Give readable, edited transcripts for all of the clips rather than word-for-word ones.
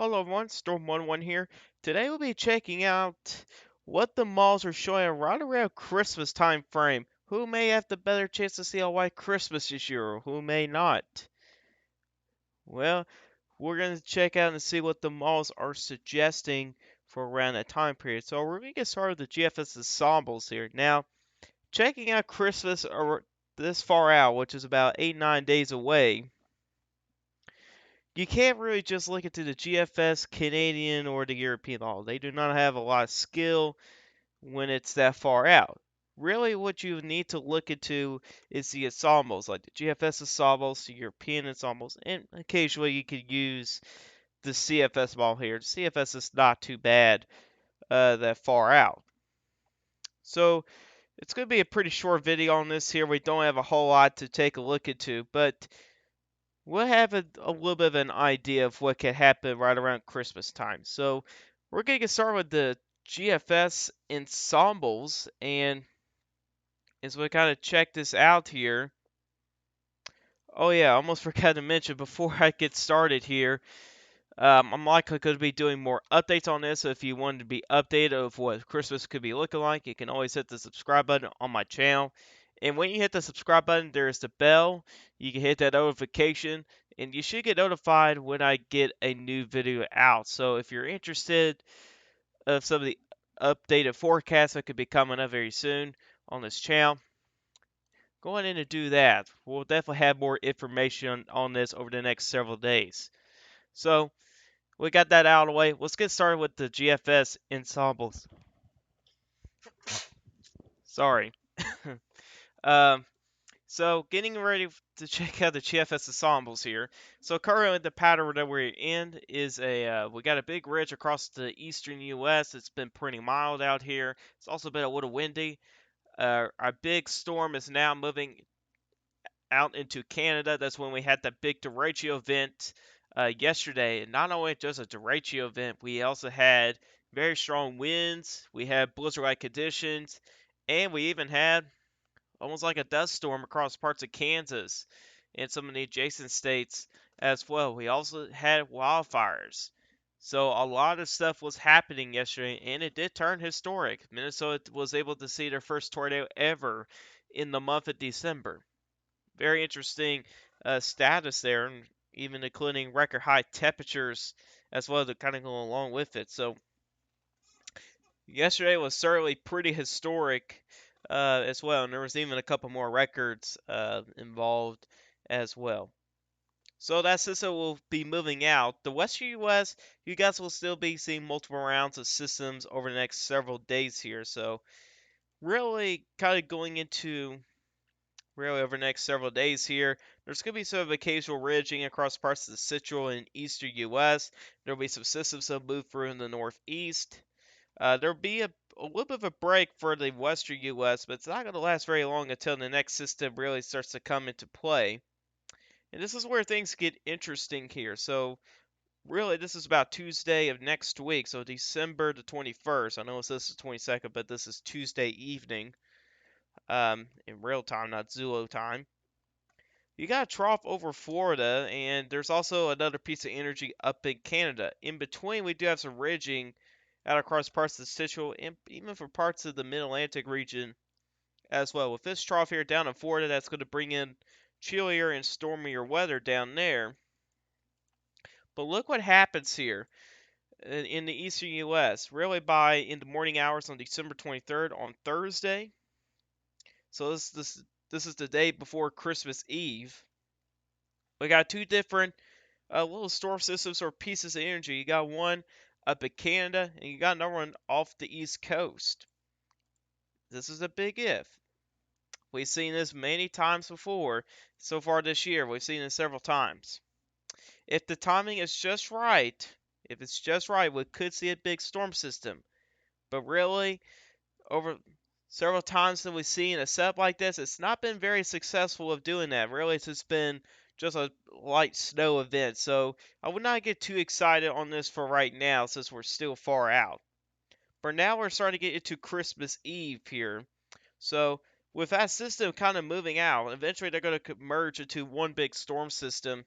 Hello everyone, Storm11 here. Today we'll be checking out what the malls are showing right around Christmas time frame. Who may have the better chance to see a white Christmas this year, or who may not? Well, we're going to check out and see what the malls are suggesting for around that time period. So we're going to get started with the GFS ensembles here. Now, checking out Christmas this far out, which is about 8-9 days away, you can't really just look into the GFS, Canadian, or the European law. They do not have a lot of skill when it's that far out. Really, what you need to look into is the ensembles, like the GFS ensembles, the European ensembles, and occasionally you could use the CFS ball here. The CFS is not too bad that far out. So it's going to be a pretty short video on this here. We don't have a whole lot to take a look into, but we'll have a little bit of an idea of what could happen right around Christmas time. So we're going to get started with the GFS ensembles, and as we kind of check this out here, oh yeah, I almost forgot to mention before I get started here, I'm likely going to be doing more updates on this. So if you wanted to be updated of what Christmas could be looking like, you can always hit the subscribe button on my channel. And when you hit the subscribe button, there's the bell. You can hit that notification, and you should get notified when I get a new video out. So if you're interested of some of the updated forecasts that could be coming up very soon on this channel, go ahead and do that. We'll definitely have more information on this over the next several days. So we got that out of the way. Let's get started with the GFS ensembles. Sorry. um, so getting ready to check out the GFS ensembles here. So currently the pattern that we're in is we got a big ridge across the eastern U.S. It's been pretty mild out here. It's also been a little windy. Our big storm is now moving out into Canada. That's when we had that big derecho event yesterday. And not only just a derecho event, we also had very strong winds. We had blizzard-like conditions, and we even had almost like a dust storm across parts of Kansas and some of the adjacent states as well. We also had wildfires. So a lot of stuff was happening yesterday, and it did turn historic. Minnesota was able to see their first tornado ever in the month of December. Very interesting status there, and even including record high temperatures as well to kind of go along with it. So yesterday was certainly pretty historic as well, and there was even a couple more records involved as well. So that system will be moving out. The Western U.S., you guys will still be seeing multiple rounds of systems over the next several days here. So really kind of going into really over the next several days here. There's going to be some occasional ridging across parts of the central and eastern U.S. There will be some systems that move through in the northeast. There'll be a little bit of a break for the western U.S., but it's not going to last very long until the next system really starts to come into play. And this is where things get interesting here. So, really, this is about Tuesday of next week, so December the 21st. I know it says the 22nd, but this is Tuesday evening in real time, not Zulu time. You got a trough over Florida, and there's also another piece of energy up in Canada. In between, we do have some ridging out across parts of the Central and even for parts of the Mid-Atlantic region as well. With this trough here down in Florida, that's going to bring in chillier and stormier weather down there. But look what happens here in the eastern U.S. Really by in the morning hours on December 23rd on Thursday. So this is the day before Christmas Eve. We got two different little storm systems or pieces of energy. You got one up in Canada, and you got another one off the East Coast. This is a big if. We've seen this many times before so far this year. We've seen it several times. If the timing is just right, if it's just right, we could see a big storm system. But really, over several times that we've seen a setup like this, it's not been very successful of doing that. Really, it's just been just a light snow event. So I would not get too excited on this for right now since we're still far out. But now we're starting to get into Christmas Eve here. So with that system kind of moving out, eventually they're going to merge into one big storm system.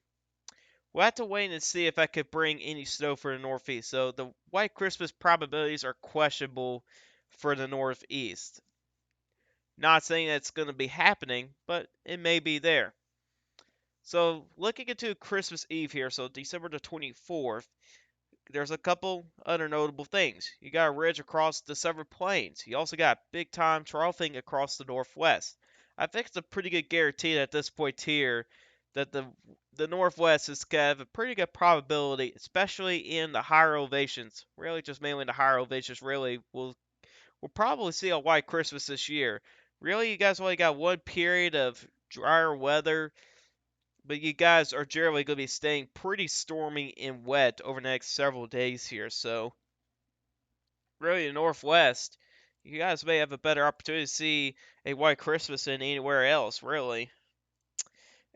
We'll have to wait and see if I could bring any snow for the Northeast. So the White Christmas probabilities are questionable for the Northeast. Not saying that's going to be happening, but it may be there. So looking into Christmas Eve here, so December the 24th, there's a couple other notable things. You got a ridge across the Severed Plains. You also got big time troughing across the Northwest. I think it's a pretty good guarantee at this point here that the Northwest is got a pretty good probability, especially in the higher elevations. Really, just mainly the higher elevations. Really, we'll probably see a white Christmas this year. Really, you guys only got one period of drier weather, but you guys are generally going to be staying pretty stormy and wet over the next several days here. So, really, the Northwest, you guys may have a better opportunity to see a white Christmas than anywhere else, really.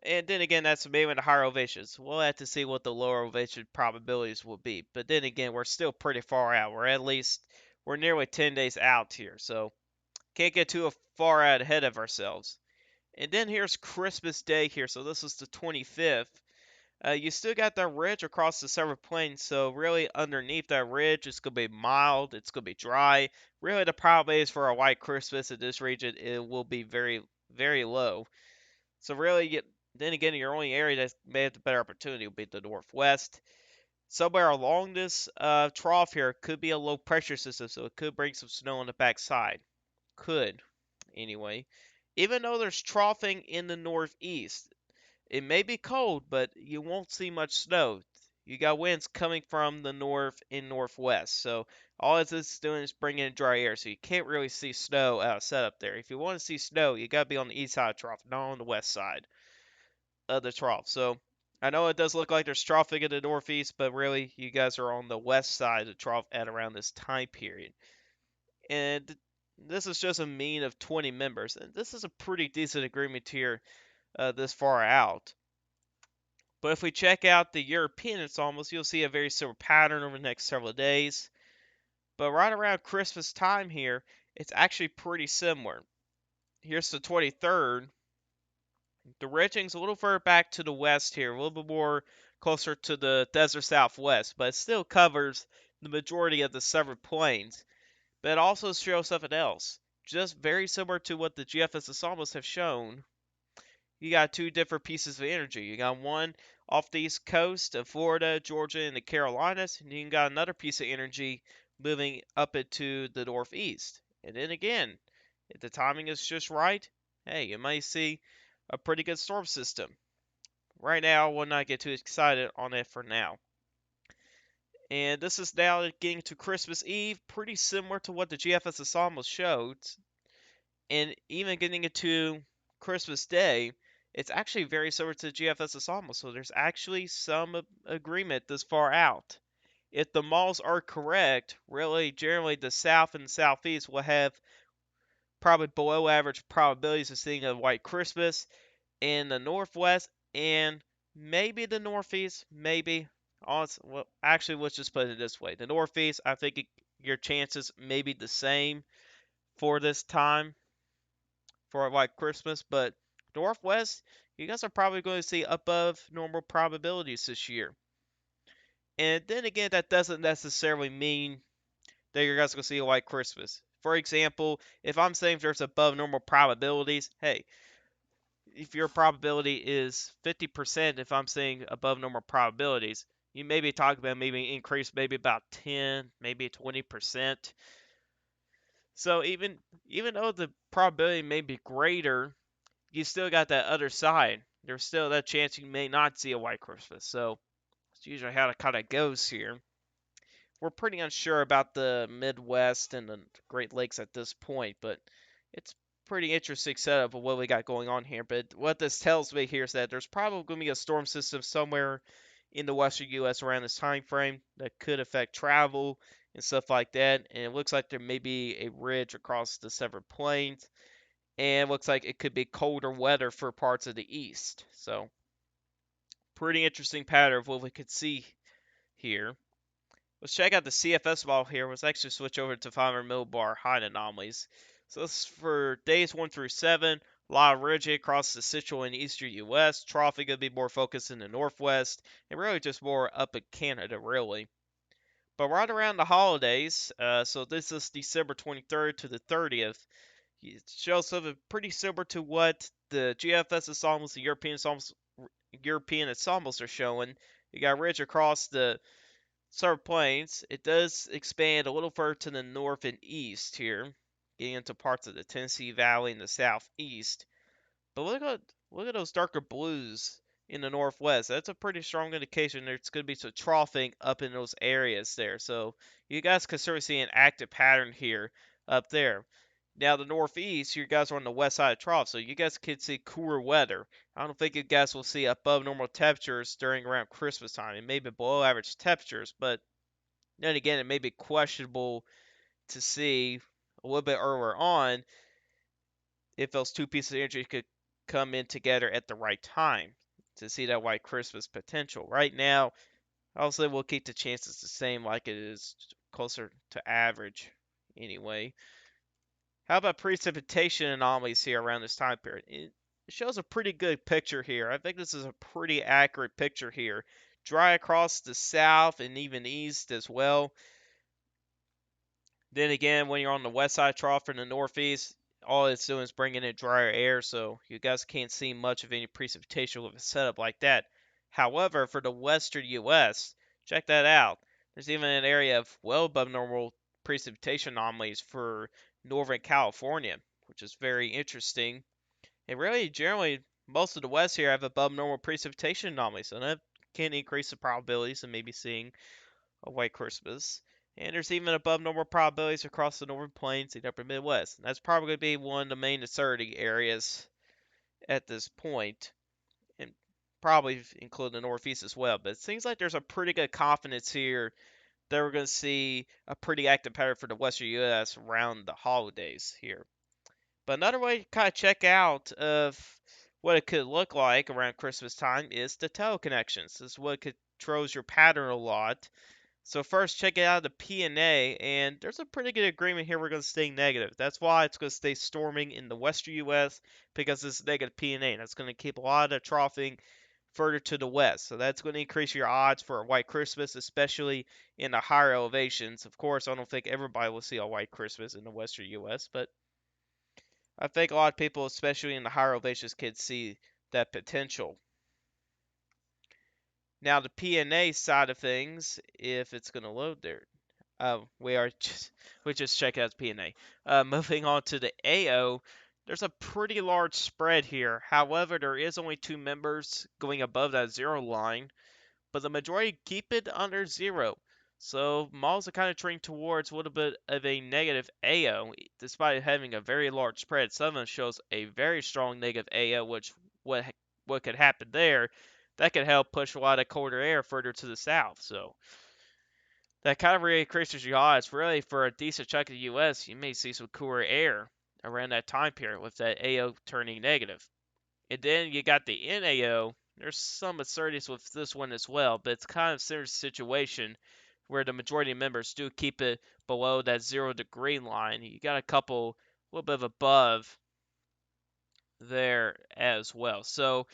And then again, that's maybe in the higher elevations. We'll have to see what the lower elevation probabilities will be. But then again, we're still pretty far out. We're nearly 10 days out here. So, can't get too far out ahead of ourselves. And then here's Christmas Day here. So, this is the 25th. You still got that ridge across the Severed Plains, so really underneath that ridge, it's going to be mild, it's going to be dry. Really, the probabilities for a white Christmas in this region it will be very, very low. So really, then again, your only area that may have the better opportunity will be the Northwest. Somewhere along this trough here could be a low pressure system, so it could bring some snow on the backside. Could, anyway. Even though there's troughing in the northeast, it may be cold, but you won't see much snow. You got winds coming from the north and northwest, so all it's doing is bringing in dry air, so you can't really see snow set up there. If you want to see snow, you got to be on the east side of the trough, not on the west side of the trough. So I know it does look like there's troughing in the northeast, but really you guys are on the west side of the trough at around this time period. And this is just a mean of 20 members, and this is a pretty decent agreement here this far out. But if we check out the European ensembles, you'll see a very similar pattern over the next several days. But right around Christmas time here, it's actually pretty similar. Here's the 23rd. The ridging's a little further back to the west here, a little bit more closer to the desert southwest, but it still covers the majority of the Severed Plains. But it also shows something else, just very similar to what the GFS ensembles have shown. You got two different pieces of energy. You got one off the east coast of Florida, Georgia, and the Carolinas, and you got another piece of energy moving up into the northeast. And then again, if the timing is just right, hey, you might see a pretty good storm system. Right now, I will not get too excited on it for now. And this is now getting to Christmas Eve, pretty similar to what the GFS ensemble showed. And even getting into Christmas Day, it's actually very similar to GFS ensemble. So there's actually some agreement this far out. If the malls are correct, really, generally the south and southeast will have probably below average probabilities of seeing a white Christmas. In the northwest and maybe the northeast, maybe. Well, actually, let's just put it this way: the northeast, I think your chances may be the same for this time for like Christmas, but Northwest, you guys are probably going to see above normal probabilities this year. And then again, that doesn't necessarily mean that you guys are going to see a white Christmas. For example, if I'm saying there's above normal probabilities, hey, if your probability is 50%, if I'm saying above normal probabilities, you may be talking about maybe increase maybe about 10, maybe 20%. So even though the probability may be greater, you still got that other side. There's still that chance you may not see a white Christmas. So that's usually how it kind of goes here. We're pretty unsure about the Midwest and the Great Lakes at this point, but it's pretty interesting setup of what we got going on here. But what this tells me here is that there's probably going to be a storm system somewhere in the western U.S. around this time frame that could affect travel and stuff like that. And it looks like there may be a ridge across the Severed Plains and looks like it could be colder weather for parts of the east. So, pretty interesting pattern of what we could see here. Let's check out the CFS model here. Let's actually switch over to 500 millibar height anomalies. So this is for days 1 through 7. A lot of ridging across the central and eastern U.S. Troughing going to be more focused in the northwest, and really just more up in Canada, really. But right around the holidays, so this is December 23rd to the 30th, it shows something pretty similar to what the GFS ensembles, the European ensembles are showing. You got ridge across the Southern Plains. It does expand a little further to the north and east here, getting into parts of the Tennessee Valley in the southeast. But look at those darker blues in the northwest. That's a pretty strong indication there's going to be some troughing up in those areas there. So you guys can certainly see an active pattern here up there. Now the northeast, you guys are on the west side of trough, so you guys could see cooler weather. I don't think you guys will see above normal temperatures during around Christmas time. It may be below average temperatures, but then again, it may be questionable to see a little bit earlier on if those two pieces of energy could come in together at the right time to see that white Christmas potential. Right now, obviously, we'll keep the chances the same, like it is closer to average anyway. How about precipitation anomalies here around this time period? It shows a pretty good picture here. I think this is a pretty accurate picture here. Dry across the south and even east as well. Then again, when you're on the west side trough in the northeast, all it's doing is bringing in drier air, so you guys can't see much of any precipitation with a setup like that. However, for the western U.S., check that out. There's even an area of well above normal precipitation anomalies for northern California, which is very interesting. And really, generally, most of the west here have above normal precipitation anomalies, so that can increase the probabilities of maybe seeing a white Christmas. And there's even above normal probabilities across the northern plains and upper Midwest. And that's probably going to be one of the main uncertainty areas at this point, and probably include the Northeast as well. But it seems like there's a pretty good confidence here that we're going to see a pretty active pattern for the western U.S. around the holidays here. But another way to kind of check out of what it could look like around Christmas time is the teleconnections. This is what controls your pattern a lot. So first, check it out the P&A, and there's a pretty good agreement here. We're going to stay negative. That's why it's going to stay storming in the western U.S. because it's negative P&A. And that's going to keep a lot of troughing further to the west. So that's going to increase your odds for a white Christmas, especially in the higher elevations. Of course, I don't think everybody will see a white Christmas in the western U.S., but I think a lot of people, especially in the higher elevations, could see that potential. Now the P&A side of things, if it's going to load there, we just check out the P&A. Moving on to the AO, there's a pretty large spread here. However, there is only two members going above that zero line, but the majority keep it under zero. So malls are kind of trending towards a little bit of a negative AO, despite having a very large spread. Some of them shows a very strong negative AO, which what could happen there? That could help push a lot of colder air further to the south. So that kind of really increases your odds. Really, for a decent chunk of the U.S., you may see some cooler air around that time period with that AO turning negative. And then you got the NAO. There's some absurdities with this one as well, but it's kind of a similar situation where the majority of members do keep it below that 0 degree line. You got a couple, a little bit of above there as well. So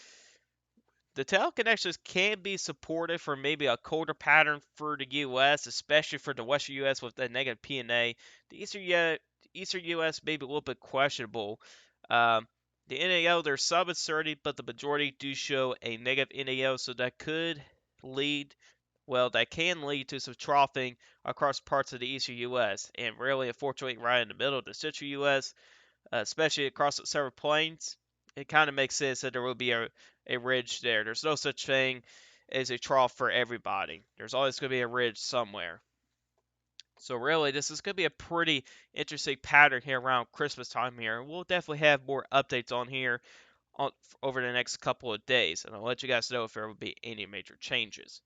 the teleconnections can be supported for maybe a colder pattern for the U.S., especially for the western U.S. with the negative P&A. The eastern U.S. may be a little bit questionable. The NAO, there's some uncertainty, but the majority do show a negative NAO, so that can lead to some troughing across parts of the eastern U.S. And really, unfortunately, right in the middle of the central U.S., especially across the several plains, it kind of makes sense that there will be a ridge there. There's no such thing as a trough for everybody. There's always going to be a ridge somewhere. So really, this is going to be a pretty interesting pattern here around Christmas time here. We'll definitely have more updates on here on, over the next couple of days, and I'll let you guys know if there will be any major changes.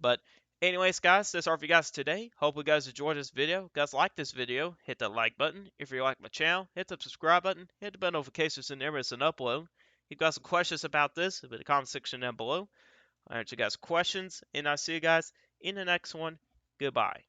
But anyways, guys, that's all for you guys today. Hope you guys enjoyed this video. If you guys like this video, hit that like button. If you like my channel, hit the subscribe button. Hit the bell notifications so you never miss an upload. If you guys have questions about this, leave it in the comment section down below. I'll answer you guys questions, and I'll see you guys in the next one. Goodbye.